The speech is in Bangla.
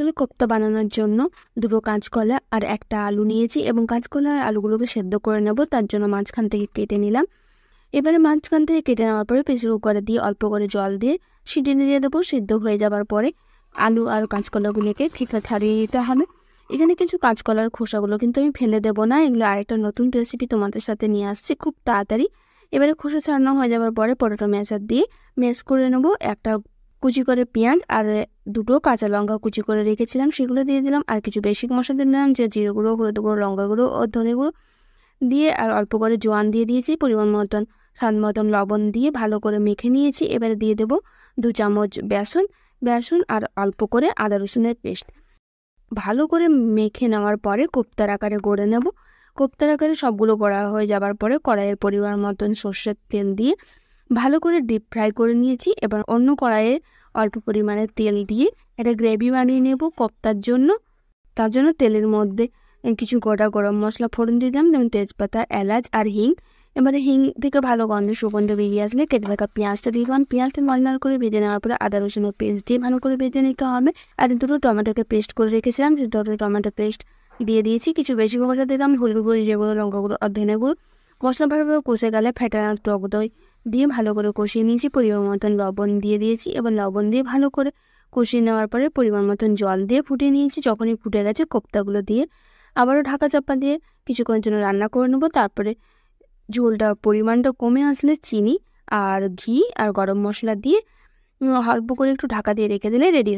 তাহলে কোপ্তা বানানোর জন্য দুটো কাঁচকলা আর একটা আলু নিয়েছি এবং কাঁচকলা আর আলুগুলোকে সেদ্ধ করে নেব। তার জন্য মাঝখান থেকে কেটে নিলাম। এবারে মাঝখান থেকে কেটে নেওয়ার পরে প্রেসার কুকারে দিয়ে অল্প করে জল দিয়ে সিটি দিয়ে দেবো। সিদ্ধ হয়ে যাওয়ার পরে আলু আর কাঁচকলাগুলোকে ঠিকঠাক ছাড়িয়ে দিতে হবে। এখানে কিছু কাঁচকলার খোসাগুলো কিন্তু আমি ফেলে দেবো না, এগুলো আরেকটা নতুন রেসিপি তোমাদের সাথে নিয়ে আসছি খুব তাড়াতাড়ি। এবারে খোসা ছাড়ানো হয়ে যাওয়ার পরে পটেটো ম্যাশার দিয়ে ম্যাশ করে নেবো। একটা কুচি করে পেঁয়াজ আর দুটো কাঁচা লঙ্কা কুচি করে রেখেছিলাম সেগুলো দিয়ে দিলাম। আর কিছু বেসিক মশলা দিলাম, যে জিরে গুঁড়ো, হলুদ গুঁড়ো, লঙ্কা গুঁড়ো ও ধনে গুঁড়ো দিয়ে, আর অল্প করে জোয়ান দিয়ে দিয়েছি, পরিমাণ মতন স্বাদ মতন লবণ দিয়ে ভালো করে মেখে নিয়েছি। এবারে দিয়ে দেবো 2 চামচ বেসন আর অল্প করে আদা রসুনের পেস্ট। ভালো করে মেখে নেওয়ার পরে কোপ্তার আকারে গড়ে নেব। কোপ্তার আকারে সবগুলো গড়া হয়ে যাবার পরে কড়াইয়ের পরিমাণ মতন সর্ষের তেল দিয়ে ভালো করে ডিপ ফ্রাই করে নিয়েছি। এবার অন্য কড়াইয়ে অল্প পরিমাণে তেল দিয়ে একটা গ্রেভি বানিয়ে নেব কোপ্তার জন্য। তার জন্য তেলের মধ্যে কিছু গোটা গরম মশলা ফোড়ন দিলাম, যেমন তেজপাতা, এলাচ আর হিং। এবারে হিং থেকে ভালো সুগন্ধ বেরিয়ে আসলে কেটে রাখা পেঁয়াজটা দিয়ে দিলাম। পেঁয়াজটা লাল করে ভেজে নেওয়ার পরে আদা রসুনের পেস্ট দিয়ে ভালো করে ভেজে নিতে হবে। আর দুটো টমেটোকে পেস্ট করে রেখেছিলাম, সেই দুটো টমেটো পেস্ট দিয়ে দিয়েছি। কিছু বেশি মশলা দিলাম, হলুদ গুঁড়ো, জিরে গুঁড়ো, লঙ্কা গুঁড়ো আর ধনে গুঁড়ো। মশলা ভালোভাবে কষে গেলে ফেটানো টক দই দিয়ে ভালো করে কষিয়ে নিয়েছি। পরিমাণ মতন লবণ দিয়ে দিয়েছি। এবার লবণ দিয়ে ভালো করে কষিয়ে নেওয়ার পরে পরিমাণ মতন জল দিয়ে ফুটিয়ে নিয়েছি। যখনই ফুটে গেছে কোপ্তাগুলো দিয়ে আবারও ঢাকা চাপা দিয়ে কিছুক্ষণের জন্য রান্না করে নেবো। তারপরে ঝোলটা পরিমাণটা কমে আসলে চিনি আর ঘি আর গরম মশলা দিয়ে অল্প করে একটু ঢাকা দিয়ে রেখে দিলে রেডি।